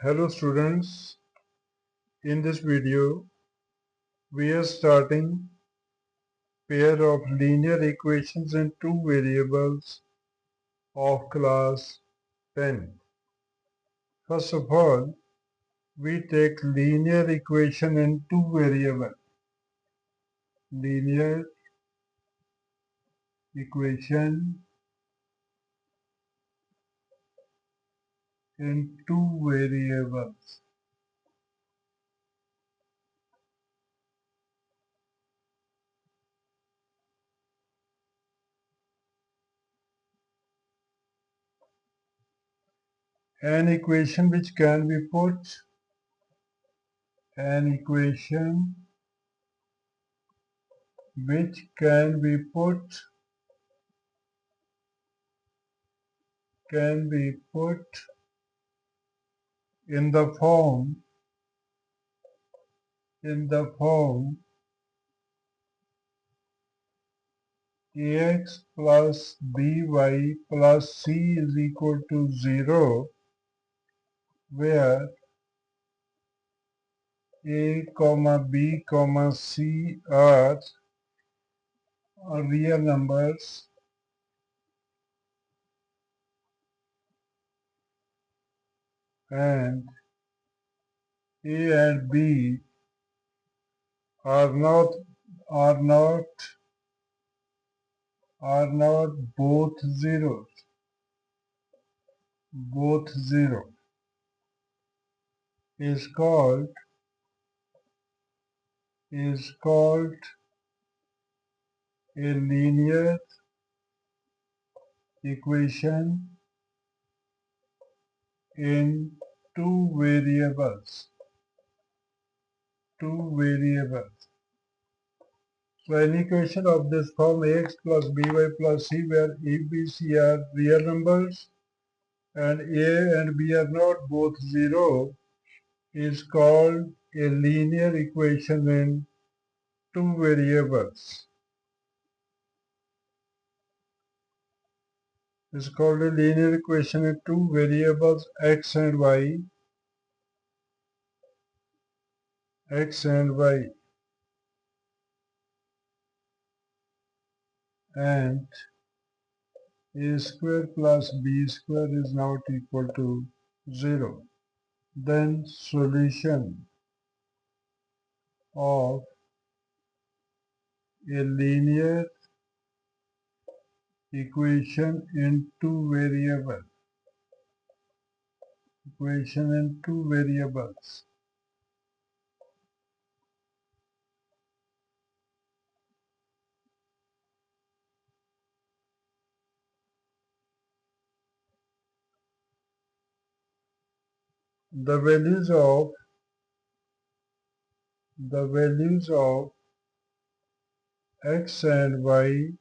Hello students, in this video we are starting pair of linear equations in two variables of class 10. First of all, we take linear equation in two variable. Linear equation in two variables. An equation which can be put an equation which can be put in the form ax plus by plus c is equal to 0, where a comma b comma c are real numbers and a and b are not both zeros, both zero, is called a linear equation in two variables. So an equation of this form ax plus by plus c, where a, b, c are real numbers and a and b are not both zero, is called a linear equation in two variables. It's called a linear equation in two variables x and y. And a square plus b square is not equal to 0. Then solution of a linear equation in two variables. The values of x and y,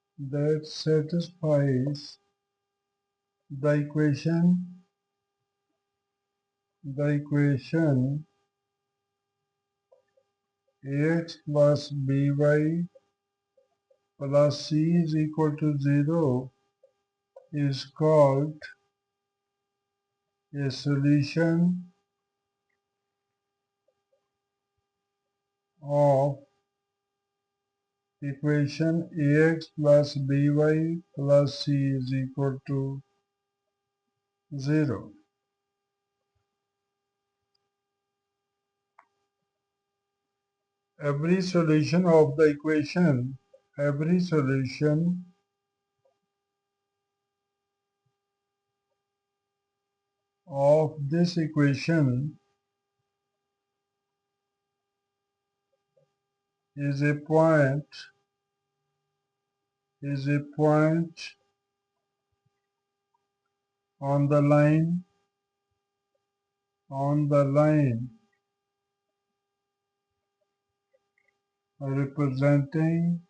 that satisfies the equation ax plus by plus c is equal to 0 is called a solution of equation ax plus by plus c is equal to 0. Every solution of the equation, every solution of this equation is a point on the line representing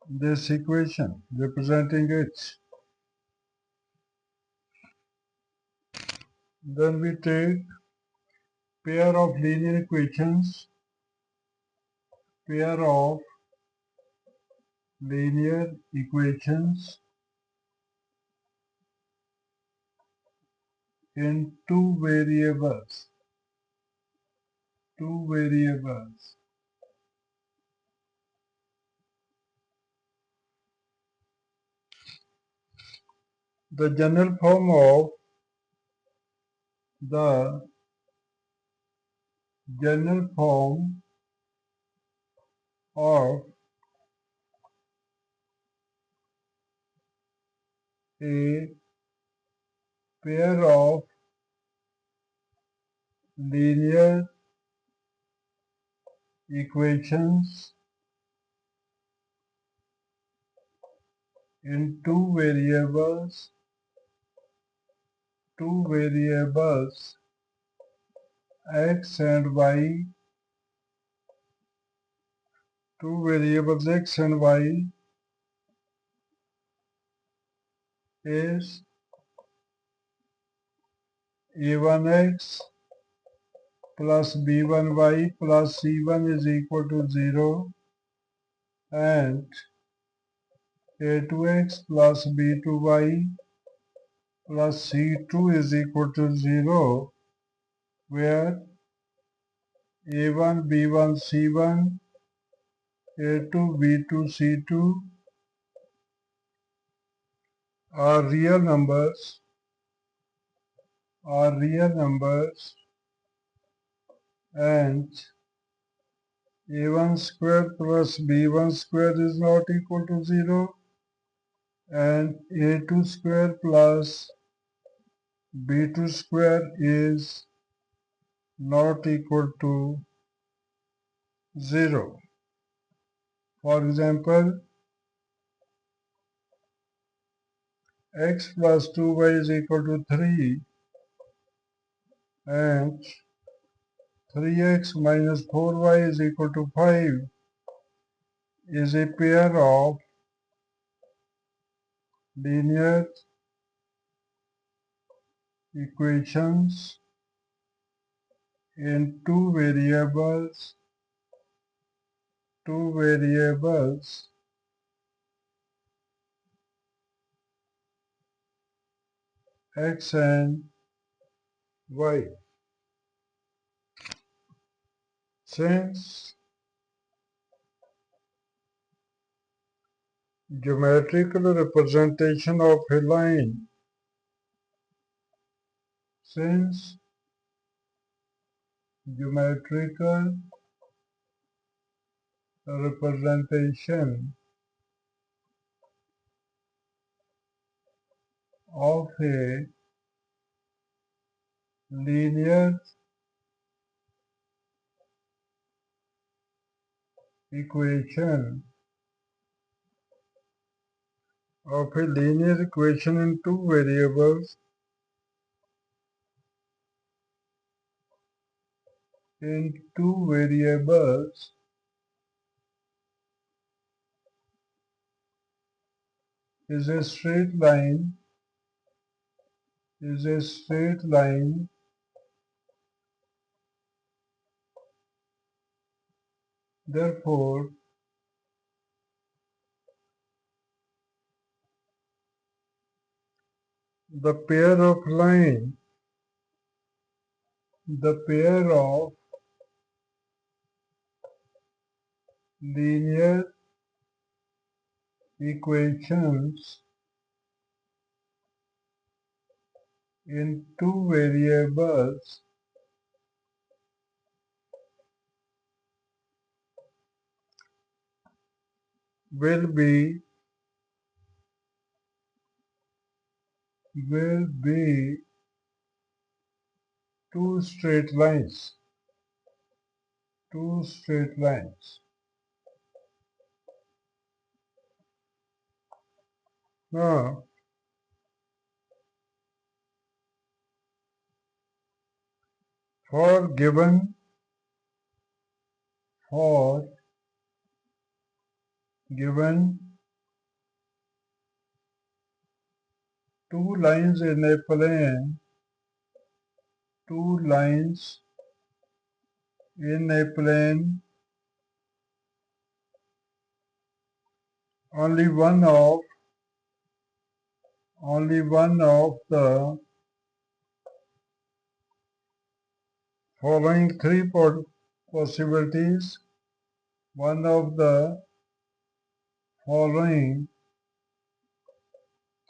this equation, representing it. Then we take pair of linear equations in two variables. The general form of a pair of linear equations in two variables x and y, is a1x plus b1y plus c1 is equal to 0 and a2x plus b2y plus c2 is equal to 0, where a1 b1 c1, a2 b2 c2 are real numbers and a1 square plus b1 square is not equal to 0 and a2 square plus b2 square is not equal to 0. For example, x plus 2y is equal to 3 and 3x minus 4y is equal to 5 is a pair of linear equations in two variables x and y. Since geometrical representation of a line of a linear equation in two variables is a straight line therefore the pair of linear equations in two variables will be two straight lines. Now, for given two lines in a plane, in a plane, only one of the following three possibilities, one of the following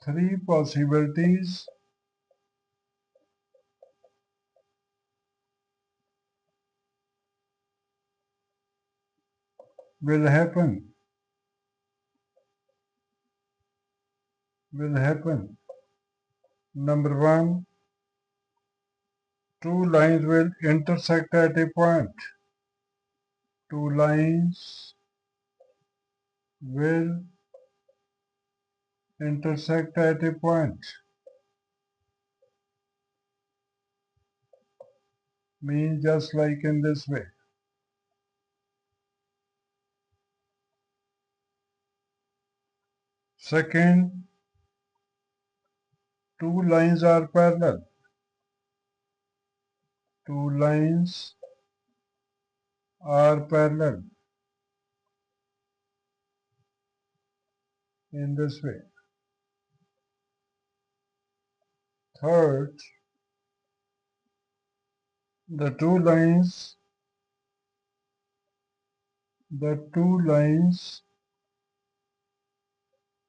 three possibilities will happen. Number one, two lines will intersect at a point. Two lines will intersect at a point. Means just like in this way. Second, two lines are parallel. Two lines are parallel in this way. Third, the two lines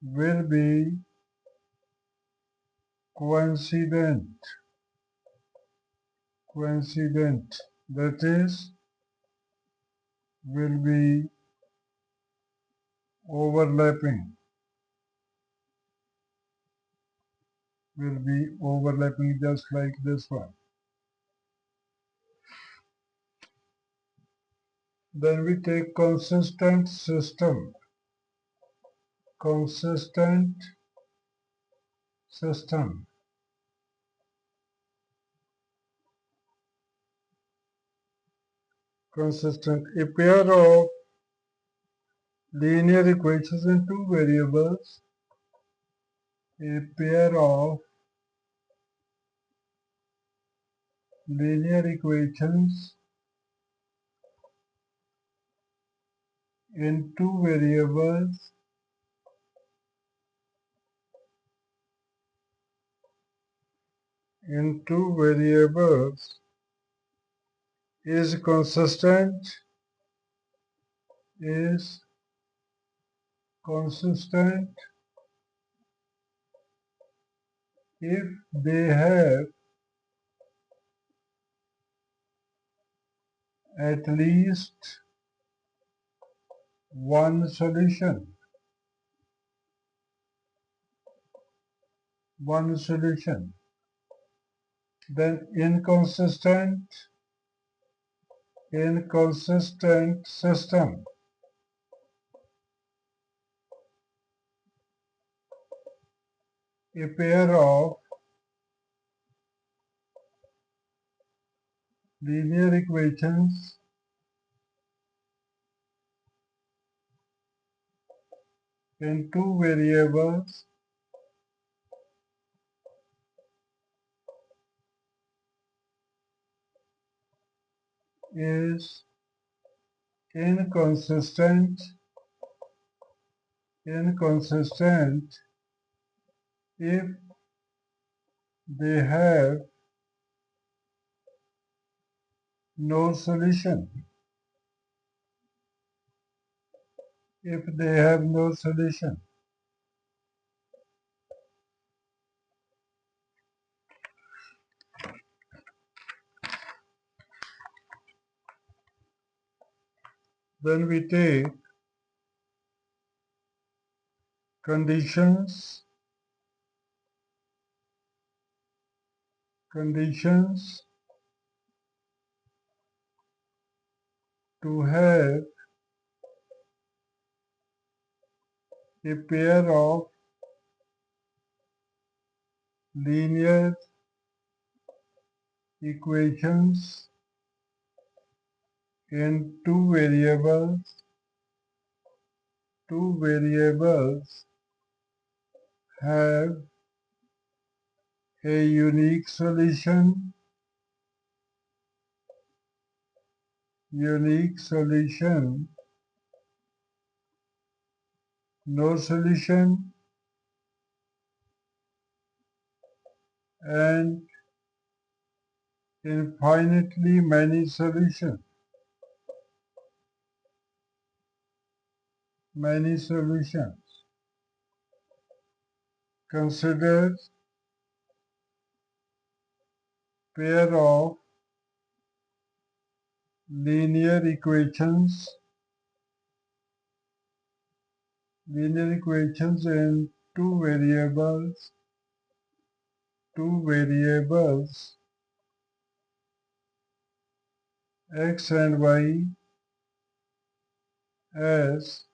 will be coincident. That is, will be overlapping. Just like this one. Then we take consistent system. Consistent. A pair of linear equations in two variables. A pair of linear equations in two variables is consistent if they have at least one solution. Then inconsistent system. A pair of linear equations in two variables is inconsistent if they have no solution. Then we take conditions to have a pair of linear equations in two variables have a unique solution unique solution, no solution, and infinitely many solutions. Many solutions. Consider pair of linear equations in two variables x and y as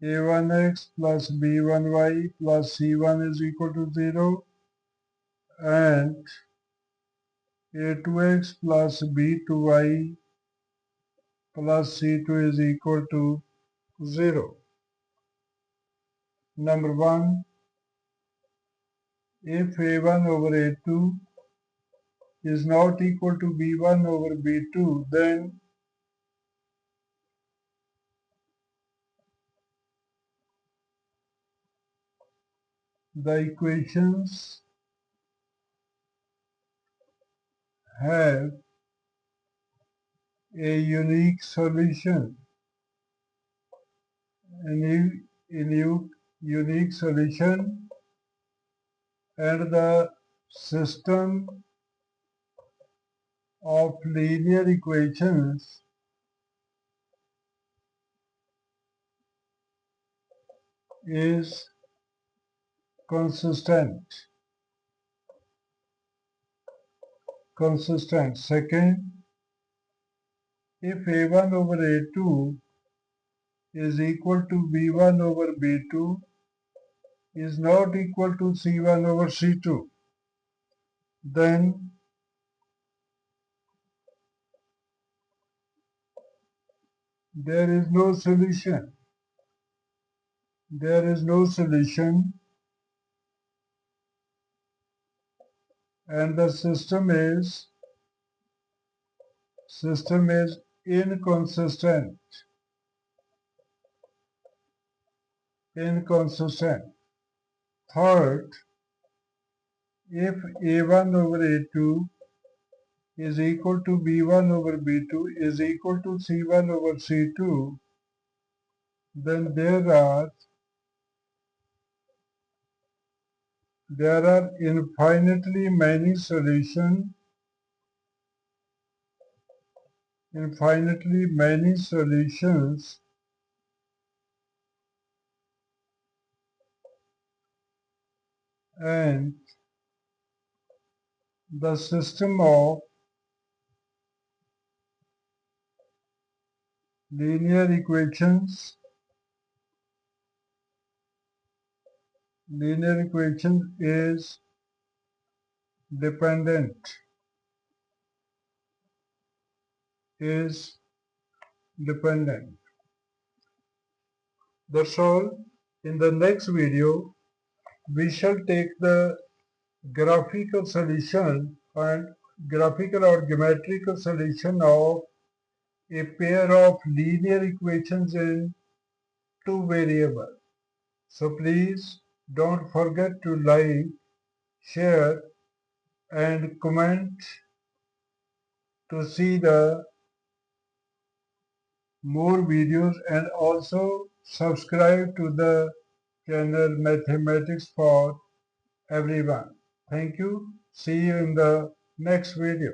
a1x plus b1y plus c1 is equal to 0 and a2x plus b2y plus c2 is equal to 0. Number 1, if a1 over a2 is not equal to b1 over b2, then the equations have a unique solution. Unique solution, and the system of linear equations is consistent. Second, if a1 over a2 is equal to b1 over b2 is not equal to c1 over c2, then there is no solution. There is no solution, and the system is inconsistent. Third, if a1 over a2 is equal to b1 over b2 is equal to c1 over c2, then there are infinitely many solutions and the system of linear equations is dependent. That's all. In the next video, we shall take the graphical solution and graphical or geometrical solution of a pair of linear equations in two variables. So please don't forget to like, share and comment to see the more videos, and also subscribe to the channel Mathematics for Everyone. Thank you. See you in the next video.